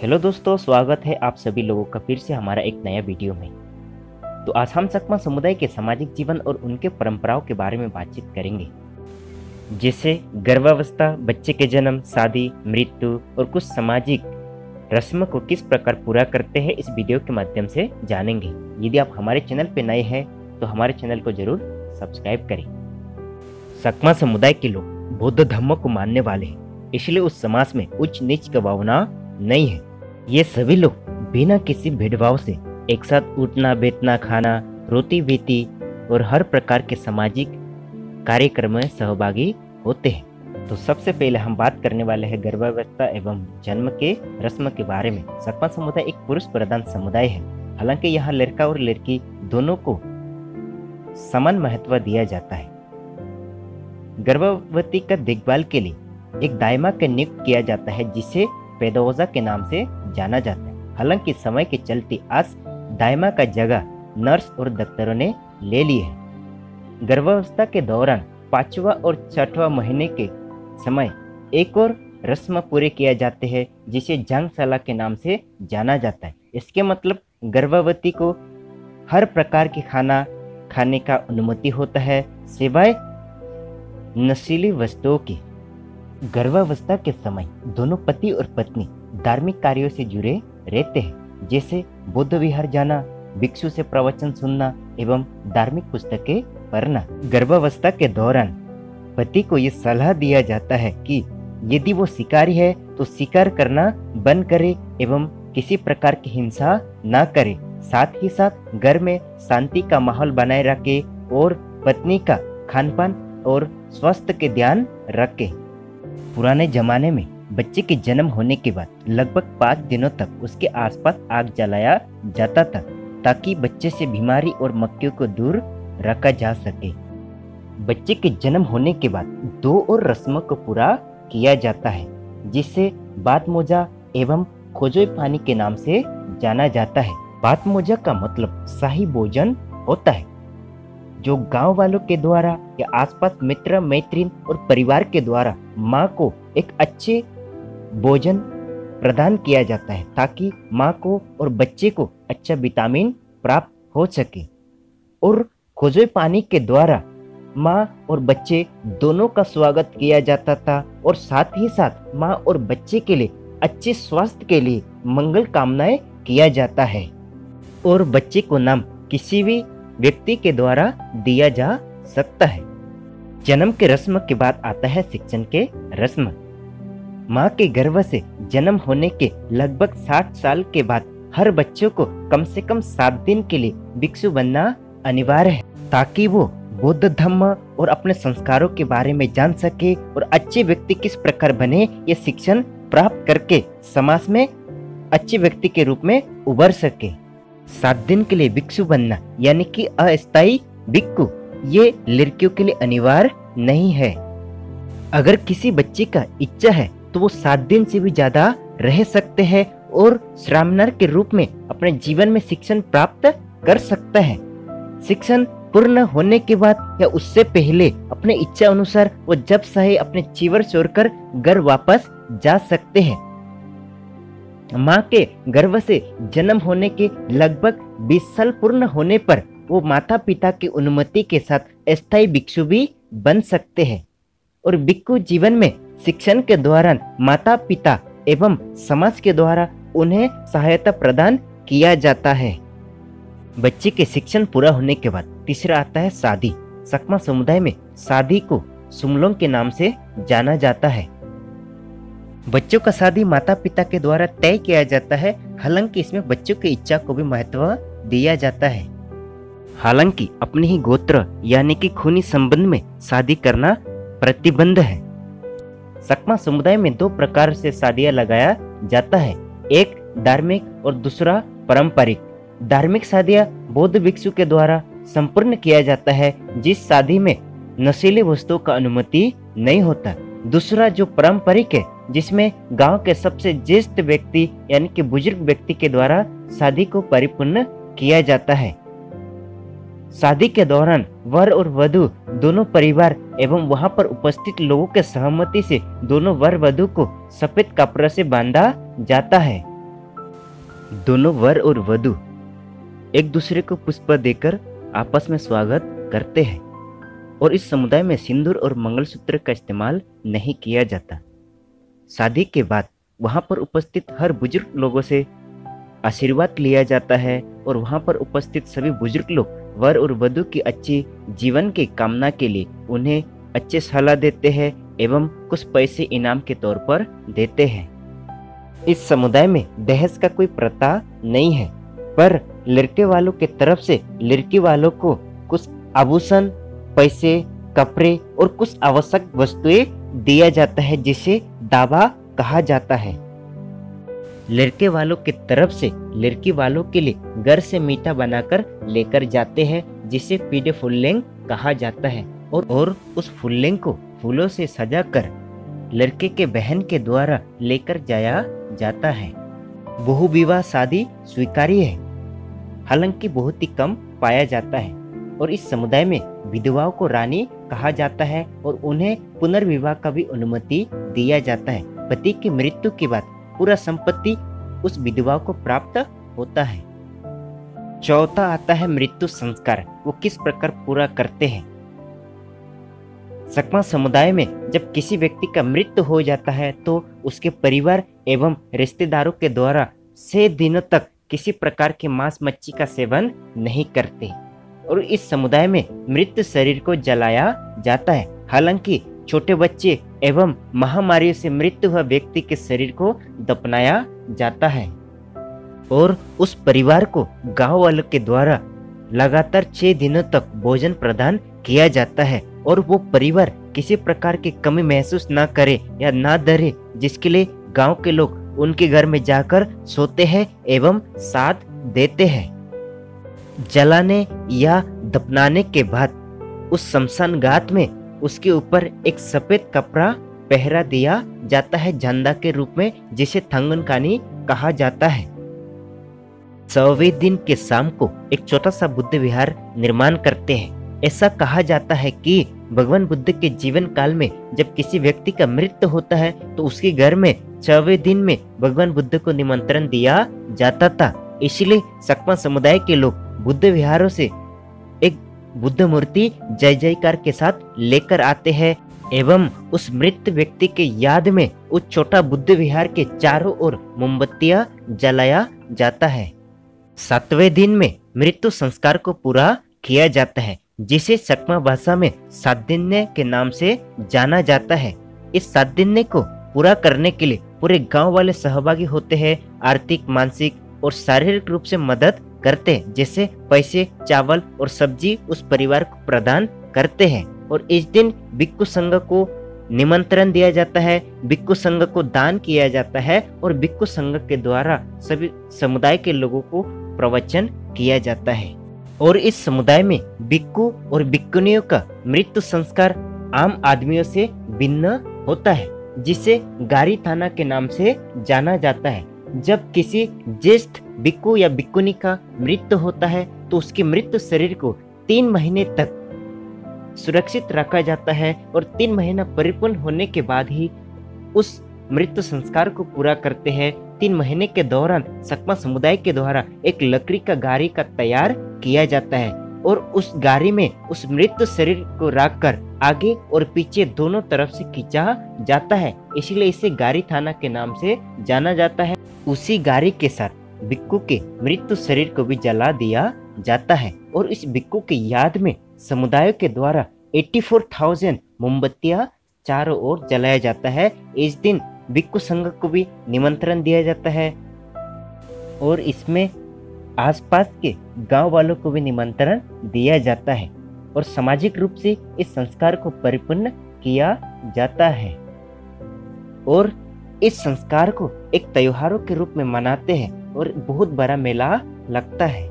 Hello दोस्तों, स्वागत है आप सभी लोगों का फिर से हमारा एक नया वीडियो में। तो आज हम सकमा समुदाय के सामाजिक जीवन और उनके परंपराओं के बारे में बातचीत करेंगे, जैसे गर्भावस्था, बच्चे के जन्म, शादी, मृत्यु और कुछ सामाजिक रस्म को किस प्रकार पूरा करते हैं। इस वीडियो के माध्यम से जानेंगे। यदि आप हमारे चैनल पर नए हैं तो हमारे चैनल को जरूर सब्सक्राइब करें। सकमा समुदाय के लोग बौद्ध धर्म को मानने वाले हैं, इसलिए उस समाज में उच्च नीच की भावना नहीं है। ये सभी लोग बिना किसी भेदभाव से एक साथ उठना, बैठना, खाना, रोटी बेटी और हर प्रकार के सामाजिक कार्यक्रम में सहभागी होते हैं। तो सबसे पहले हम बात करने वाले हैं गर्भावस्था एवं जन्म के रस्म के बारे में। सकमा समुदाय एक पुरुष प्रधान समुदाय है। हालांकि यहाँ लड़का और लड़की दोनों को समान महत्व दिया जाता है। गर्भवती का देखभाल के लिए एक दाइमा का नियुक्त किया जाता है, जिसे पेदोजा के नाम से जाना जाता है। हालांकि समय के चलते आज दाइमा का जगह नर्स और डॉक्टरों ने ले ली है। गर्भावस्था के दौरान 5वां और 6वां महीने के समय एक और रस्म पूरे किए जाते हैं, जिसे जंगशाला के नाम से जाना जाता है। इसके मतलब गर्भवती को हर प्रकार के खाना खाने का अनुमति होता है, सिवाय नशीली वस्तुओं की। गर्भावस्था के समय दोनों पति और पत्नी धार्मिक कार्यों से जुड़े रहते हैं, जैसे बुद्ध विहार जाना, भिक्षु से प्रवचन सुनना एवं धार्मिक पुस्तकें पढ़ना। गर्भावस्था के दौरान पति को यह सलाह दिया जाता है कि यदि वो शिकारी है तो शिकार करना बंद करे एवं किसी प्रकार की हिंसा न करे। साथ ही साथ घर में शांति का माहौल बनाए रखे और पत्नी का खानपान और स्वास्थ्य के ध्यान रखे। पुराने जमाने में बच्चे के जन्म होने के बाद लगभग 5 दिनों तक उसके आसपास आग जलाया जाता था, ताकि बच्चे से बीमारी और मक्खियों को दूर रखा जा सके। बच्चे के जन्म होने के बाद 2 और रस्मों को पूरा किया जाता है, जिसे बात मोजा एवं खोजोई पानी के नाम से जाना जाता है। बात मोजा का मतलब शाही भोजन होता है, जो गांव वालों के द्वारा या आसपास मित्र, मैत्रीन और परिवार के द्वारा माँ को एक अच्छे भोजन प्रदान किया जाता है, ताकि माँ को और बच्चे को अच्छा विटामिन प्राप्त हो सके। और खोजोई पानी के द्वारा माँ और बच्चे दोनों का स्वागत किया जाता था, और साथ ही साथ माँ और बच्चे के लिए अच्छे स्वास्थ्य के लिए मंगल कामनाएं किया जाता है। और बच्चे को नाम किसी भी व्यक्ति के द्वारा दिया जा सकता है। जन्म के रस्म के बाद आता है शिक्षण के रस्म। माँ के गर्भ से जन्म होने के लगभग 60 साल के बाद हर बच्चों को कम से कम 7 दिन के लिए भिक्षु बनना अनिवार्य है, ताकि वो बौद्ध धर्म और अपने संस्कारों के बारे में जान सके और अच्छे व्यक्ति किस प्रकार बने, ये शिक्षण प्राप्त करके समाज में अच्छे व्यक्ति के रूप में उभर सके। 7 दिन के लिए भिक्षु बनना यानी कि अस्थायी भिक्षु, ये लड़कियों के लिए अनिवार्य नहीं है। अगर किसी बच्चे का इच्छा है तो वो 7 दिन से भी ज्यादा रह सकते हैं और श्रामणर के रूप में अपने जीवन में शिक्षण प्राप्त कर सकता है। शिक्षण पूर्ण होने के बाद या उससे पहले अपने इच्छा अनुसार वो जब चाहे अपने चीवर छोड़कर घर वापस जा सकते हैं। माँ के गर्भ से जन्म होने के लगभग 20 साल पूर्ण होने पर वो माता पिता की अनुमति के साथ अस्थायी भिक्षु भी बन सकते हैं। और भिक्षु जीवन में शिक्षण के दौरान माता पिता एवं समाज के द्वारा उन्हें सहायता प्रदान किया जाता है। बच्चे के शिक्षण पूरा होने के बाद तीसरा आता है शादी। सकमा समुदाय में शादी को सुमलोंग के नाम से जाना जाता है। बच्चों का शादी माता पिता के द्वारा तय किया जाता है, हालांकि इसमें बच्चों की इच्छा को भी महत्व दिया जाता है। हालांकि अपने ही गोत्र यानी कि खूनी संबंध में शादी करना प्रतिबंध है। सकमा समुदाय में 2 प्रकार से शादियां लगाया जाता है, एक धार्मिक और दूसरा पारंपरिक। धार्मिक शादियां बौद्ध भिक्षु के द्वारा संपूर्ण किया जाता है, जिस शादी में नशीली वस्तुओं का अनुमति नहीं होता। दूसरा जो पारंपरिक है, जिसमें गांव के सबसे ज्येष्ठ व्यक्ति यानी कि बुजुर्ग व्यक्ति के द्वारा शादी को परिपूर्ण किया जाता है। शादी के दौरान वर और वधु दोनों परिवार एवं वहां पर उपस्थित लोगों के सहमति से दोनों वर वधु को सफेद कपड़े से बांधा जाता है। दोनों वर और वधू एक दूसरे को पुष्प देकर आपस में स्वागत करते हैं और इस समुदाय में सिंदूर और मंगलसूत्र का इस्तेमाल नहीं किया जाता। शादी के बाद वहां पर उपस्थित हर बुजुर्ग लोगों से आशीर्वाद लिया जाता है और वहां पर उपस्थित सभी बुजुर्ग लोग वर और वधू की अच्छी जीवन की कामना के लिए उन्हें अच्छे सलाह देते हैं एवं कुछ पैसे इनाम के तौर पर देते हैं। इस समुदाय में दहेज का कोई प्रथा नहीं है, पर लड़के वालों के तरफ से लड़की वालों को कुछ आभूषण, पैसे, कपड़े और कुछ आवश्यक वस्तुएं दिया जाता है जिसे दावा कहा जाता है। लड़के वालों की तरफ से लड़की वालों के लिए घर से मीठा बनाकर लेकर जाते हैं जिसे पीडे फुल्लेंग कहा जाता है और उस फुल्लेंग को फूलों से सजाकर लड़के के बहन के द्वारा लेकर जाया जाता है। बहु विवाह शादी स्वीकार्य है, हालांकि बहुत ही कम पाया जाता है और इस समुदाय में विधवाओं को रानी कहा जाता है और उन्हें पुनर्विवाह का भी अनुमति दिया जाता है। पति की मृत्यु के बाद पूरा संपत्ति उस विधवा को प्राप्त होता है। चौथा आता है मृत्यु संस्कार। वो किस प्रकार पूरा करते हैं? सकमा समुदाय में जब किसी व्यक्ति का मृत्यु हो जाता है तो उसके परिवार एवं रिश्तेदारों के द्वारा 6 दिनों तक किसी प्रकार के मांस मच्छी का सेवन नहीं करते और इस समुदाय में मृत शरीर को जलाया जाता है। हालांकि छोटे बच्चे एवं महामारियों से मृत्यु हुआ व्यक्ति के शरीर को दफनाया जाता है और उस परिवार को गांव वालों के द्वारा लगातार 6 दिनों तक भोजन प्रदान किया जाता है और वो परिवार किसी प्रकार की कमी महसूस ना करे या ना डरे, जिसके लिए गांव के लोग उनके घर में जाकर सोते हैं एवं साथ देते हैं। जलाने या दफनाने के बाद उस शमशान घाट में उसके ऊपर एक सफेद कपड़ा पहरा दिया जाता है झंडा के रूप में, जिसे थंगनकानी कहा जाता है। 100वें दिन के शाम को एक छोटा सा बुद्ध विहार निर्माण करते हैं। ऐसा कहा जाता है कि भगवान बुद्ध के जीवन काल में जब किसी व्यक्ति का मृत्यु होता है तो उसके घर में 6वें दिन में भगवान बुद्ध को निमंत्रण दिया जाता था। इसलिए सकमा समुदाय के लोग बुद्ध विहारों से एक बुद्ध मूर्ति जय जयकार के साथ लेकर आते हैं एवं उस मृत व्यक्ति के याद में उस छोटा बुद्ध विहार के चारों ओर मोमबत्तियां जलाया जाता है। 7वें दिन में मृत्यु संस्कार को पूरा किया जाता है, जिसे सकमा भाषा में 7 दिन के नाम से जाना जाता है। इस 7 दिन को पूरा करने के लिए पूरे गांव वाले सहभागी होते हैं, आर्थिक, मानसिक और शारीरिक रूप से मदद करते हैं, जैसे पैसे, चावल और सब्जी उस परिवार को प्रदान करते हैं। और इस दिन भिक्षु संघ को निमंत्रण दिया जाता है, भिक्षु संघ को दान किया जाता है और भिक्षु संघ के द्वारा सभी समुदाय के लोगों को प्रवचन किया जाता है। और इस समुदाय में भिक्षु और भिक्षुनियों का मृत्यु संस्कार आम आदमियों से भिन्न होता है, जिसे गारी थाना के नाम से जाना जाता है। जब किसी ज्येष्ठ भिक्षु या भिक्षुनी का मृत्यु होता है तो उसके मृत शरीर को 3 महीने तक सुरक्षित रखा जाता है और 3 महीना परिपूर्ण होने के बाद ही उस मृत्यु संस्कार को पूरा करते हैं। 3 महीने के दौरान सकमा समुदाय के द्वारा एक लकड़ी का गाड़ी का तैयार किया जाता है और उस गाड़ी में उस मृत शरीर को रखकर आगे और पीछे दोनों तरफ से खींचा जाता है, इसलिए इसे गारी थाना के नाम से जाना जाता है। उसी गाड़ी के साथ भिक्षु के मृत शरीर को भी जला दिया जाता है और इस भिक्षु की याद में समुदायों के द्वारा 84,000 मोमबत्तियां चारों ओर जलाया जाता है। इस दिन भिक्षु संघ को भी निमंत्रण दिया जाता है और इसमें आसपास के गांव वालों को भी निमंत्रण दिया जाता है और सामाजिक रूप से इस संस्कार को परिपूर्ण किया जाता है और इस संस्कार को एक त्योहारों के रूप में मनाते हैं और बहुत बड़ा मेला लगता है।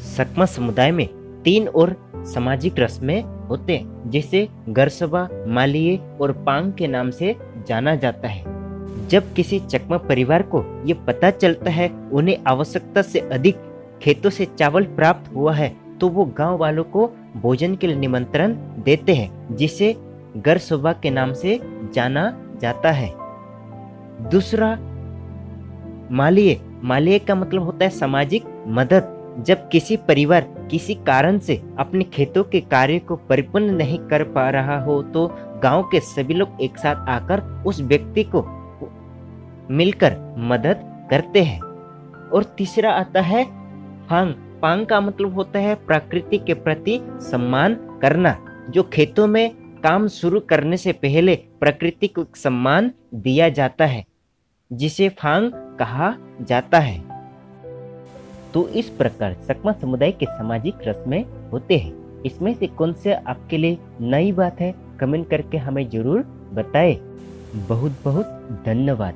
सकमा समुदाय में 3 और सामाजिक रस्में होते हैं, जिसे गरसबा, मालिये और पांग के नाम से जाना जाता है। जब किसी चकमा परिवार को ये पता चलता है उन्हें आवश्यकता से अधिक खेतों से चावल प्राप्त हुआ है तो वो गांव वालों को भोजन के लिए निमंत्रण देते हैं, जिसे गरसबा के नाम से जाना जाता है। दूसरा मालिये मालिये का मतलब होता है सामाजिक मदद। जब किसी परिवार किसी कारण से अपने खेतों के कार्य को परिपूर्ण नहीं कर पा रहा हो तो गांव के सभी लोग एक साथ आकर उस व्यक्ति को मिलकर मदद करते हैं। और तीसरा आता है फांग। फांग का मतलब होता है प्रकृति के प्रति सम्मान करना। जो खेतों में काम शुरू करने से पहले प्रकृति को सम्मान दिया जाता है, जिसे फांग कहा जाता है। तो इस प्रकार सकमा समुदाय के सामाजिक रस्में होते हैं। इसमें से कौन से आपके लिए नई बात है, कमेंट करके हमें जरूर बताएं। बहुत बहुत धन्यवाद।